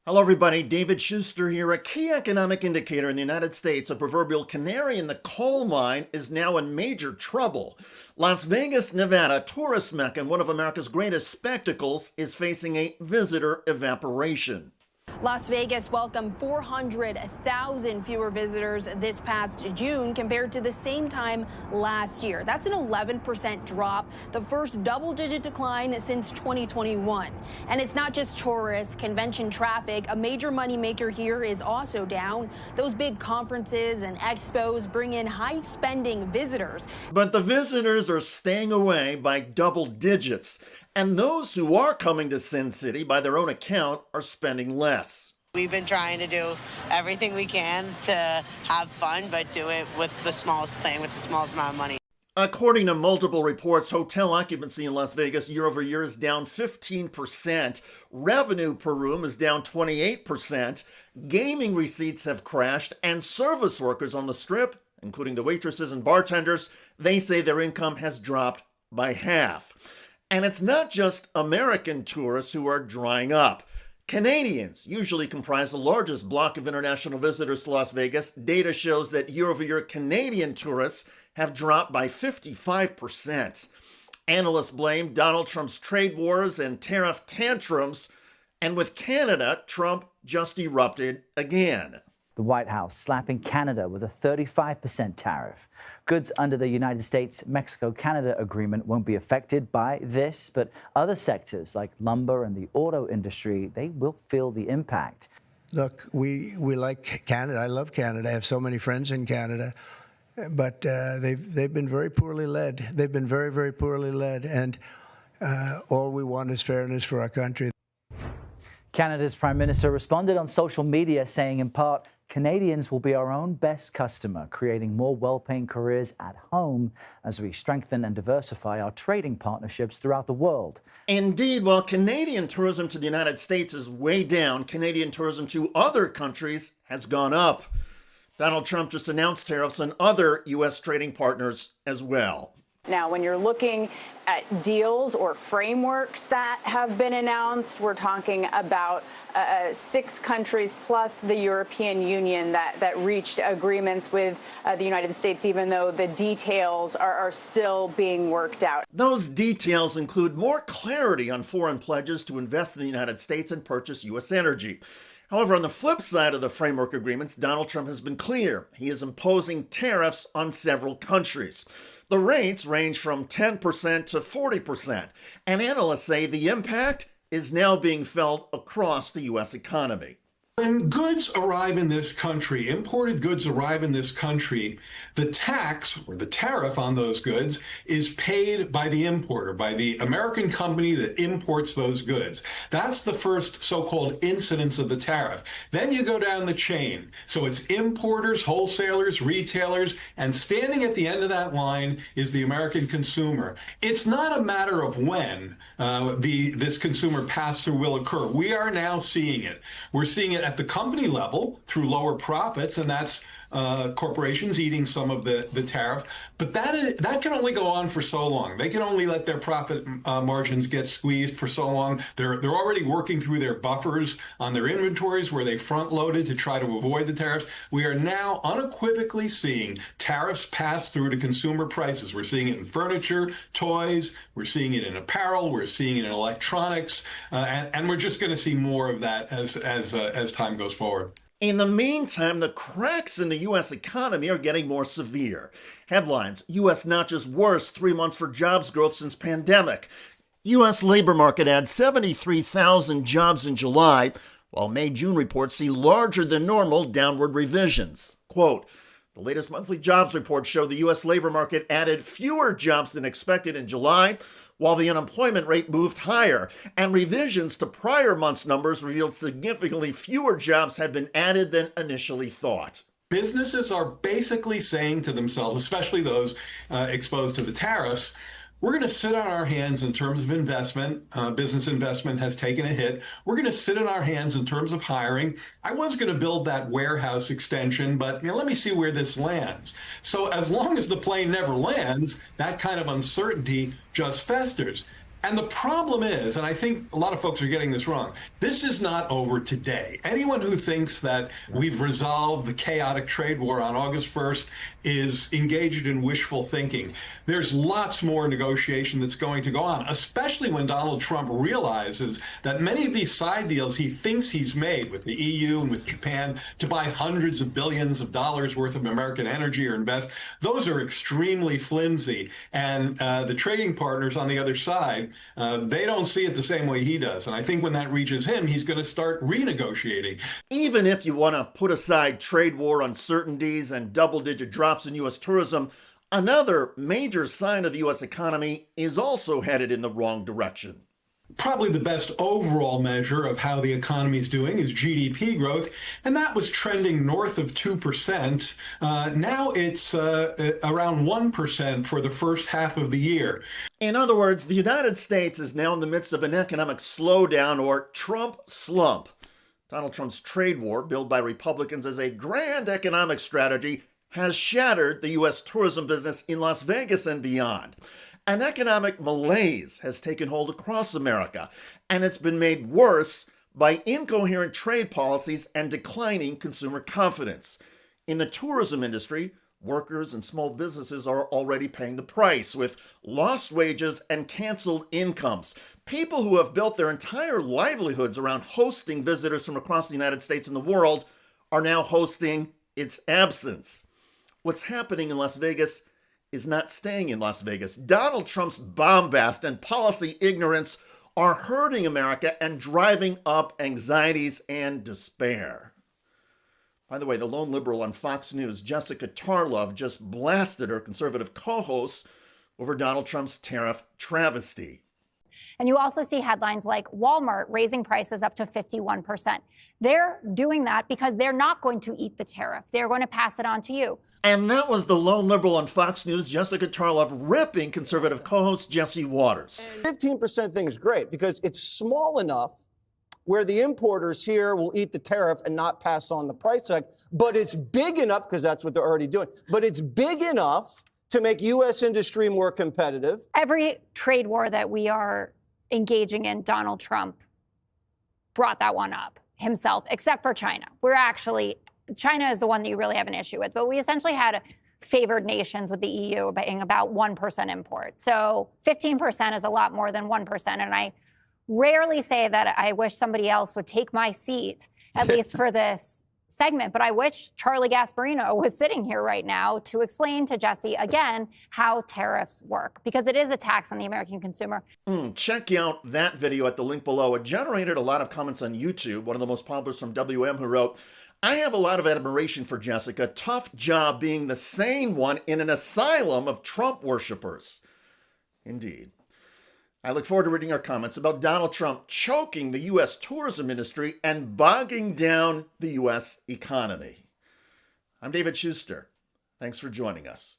Hello, everybody. David Shuster here. A key economic indicator in the United States, a proverbial canary in the coal mine, is now in major trouble. Las Vegas, Nevada, tourist mecca and one of America's greatest spectacles, is facing a visitor evaporation. Las Vegas welcomed 400,000 fewer visitors this past June compared to the same time last year. That's an 11% drop, the first double-digit decline since 2021. And it's not just tourists. Convention traffic, a major moneymaker here, is also down. Those big conferences and expos bring in high-spending visitors. But the visitors are staying away by double digits. And those who are coming to Sin City, by their own account, are spending less. We've been trying to do everything we can to have fun, but do it with the smallest, playing with the smallest amount of money. According to multiple reports, hotel occupancy in Las Vegas year over year is down 15%. Revenue per room is down 28%. Gaming receipts have crashed, and service workers on the Strip, including the waitresses and bartenders, they say their income has dropped by half. And it's not just American tourists who are drying up. Canadians usually comprise the largest block of international visitors to Las Vegas. Data shows that year-over-year Canadian tourists have dropped by 55%. Analysts blame Donald Trump's trade wars and tariff tantrums. And with Canada, Trump just erupted again. The White House slapping Canada with a 35% tariff. Goods under the United States-Mexico-Canada agreement won't be affected by this, but other sectors like lumber and the auto industry, they will feel the impact. Look, we like Canada. I love Canada. I have so many friends in Canada, but they've been very poorly led. They've been very, very poorly led, and all we want is fairness for our country. Canada's Prime Minister responded on social media saying, in part, Canadians will be our own best customer, creating more well-paying careers at home as we strengthen and diversify our trading partnerships throughout the world. Indeed, while Canadian tourism to the United States is way down, Canadian tourism to other countries has gone up. Donald Trump just announced tariffs on other U.S. trading partners as well. Now, when you're looking at deals or frameworks that have been announced, we're talking about 6 countries plus the European Union that reached agreements with the United States, even though the details are still being worked out. Those details include more clarity on foreign pledges to invest in the United States and purchase U.S. energy. However, on the flip side of the framework agreements, Donald Trump has been clear. He is imposing tariffs on several countries. The rates range from 10% to 40%, and analysts say the impact is now being felt across the U.S. economy. When goods arrive in this country, imported goods arrive in this country, the tax or the tariff on those goods is paid by the importer, by the American company that imports those goods. That's the first so-called incidence of the tariff. Then you go down the chain. So it's importers, wholesalers, retailers, and standing at the end of that line is the American consumer. It's not a matter of when this consumer pass-through will occur. We are now seeing it. We're seeing it at the company level through lower profits, and that's corporations eating some of the tariff. But that can only go on for so long. They can only let their profit margins get squeezed for so long. They're already working through their buffers on their inventories where they front-loaded to try to avoid the tariffs. We are now unequivocally seeing tariffs pass through to consumer prices. We're seeing it in furniture, toys, we're seeing it in apparel, we're seeing it in electronics, and we're just going to see more of that as time goes forward. In the meantime, the cracks in the U.S. economy are getting more severe. Headlines: U.S. notches worst 3 months for jobs growth since pandemic. U.S. labor market adds 73,000 jobs in July, while May-June reports see larger than normal downward revisions. Quote, the latest monthly jobs report showed the U.S. labor market added fewer jobs than expected in July, while the unemployment rate moved higher, and revisions to prior months' numbers revealed significantly fewer jobs had been added than initially thought. Businesses are basically saying to themselves, especially those exposed to the tariffs, we're going to sit on our hands in terms of investment. Business investment has taken a hit. We're going to sit on our hands in terms of hiring. I was going to build that warehouse extension, but let me see where this lands. So as long as the plane never lands, that kind of uncertainty just festers. And the problem is, and I think a lot of folks are getting this wrong, this is not over today. Anyone who thinks that we've resolved the chaotic trade war on August 1st is engaged in wishful thinking. There's lots more negotiation that's going to go on, especially when Donald Trump realizes that many of these side deals he thinks he's made with the EU and with Japan to buy hundreds of billions of dollars worth of American energy or invest, those are extremely flimsy. And the trading partners on the other side, they don't see it the same way he does. And I think when that reaches him, he's going to start renegotiating. Even if you want to put aside trade war uncertainties and double-digit drops in U.S. tourism, another major sign of the U.S. economy is also headed in the wrong direction. Probably the best overall measure of how the economy is doing is GDP growth, and that was trending north of 2%. Now it's around 1% for the first half of the year. In other words, the United States is now in the midst of an economic slowdown, or Trump slump. Donald Trump's trade war, billed by Republicans as a grand economic strategy, has shattered the U.S. tourism business in Las Vegas and beyond. An economic malaise has taken hold across America, and it's been made worse by incoherent trade policies and declining consumer confidence. In the tourism industry, workers and small businesses are already paying the price with lost wages and canceled incomes. People who have built their entire livelihoods around hosting visitors from across the United States and the world are now hosting its absence. What's happening in Las Vegas is not staying in Las Vegas. Donald Trump's bombast and policy ignorance are hurting America and driving up anxieties and despair. By the way, the lone liberal on Fox News, Jessica Tarlov, just blasted her conservative co-hosts over Donald Trump's tariff travesty. And you also see headlines like Walmart raising prices up to 51%. They're doing that because they're not going to eat the tariff. They're going to pass it on to you. And that was the lone liberal on Fox News, Jessica Tarlov, ripping conservative co-host Jesse Waters. 15% thing is great because it's small enough where the importers here will eat the tariff and not pass on the price hike, but it's big enough, because that's what they're already doing, but it's big enough to make U.S. industry more competitive. Every trade war that we are engaging in, Donald Trump brought that one up himself, except for China. China is the one that you really have an issue with, but we essentially had favored nations with the EU being about 1% import. So 15% is a lot more than 1%. And I rarely say that I wish somebody else would take my seat, at least for this segment, but I wish Charlie Gasparino was sitting here right now to explain to Jesse again how tariffs work, because it is a tax on the American consumer. Check out that video at the link below. It generated a lot of comments on YouTube. One of the most popular from WM, who wrote, "I have a lot of admiration for Jessica. Tough job being the sane one in an asylum of Trump worshippers." Indeed. I look forward to reading our comments about Donald Trump choking the U.S. tourism industry and bogging down the U.S. economy. I'm David Shuster. Thanks for joining us.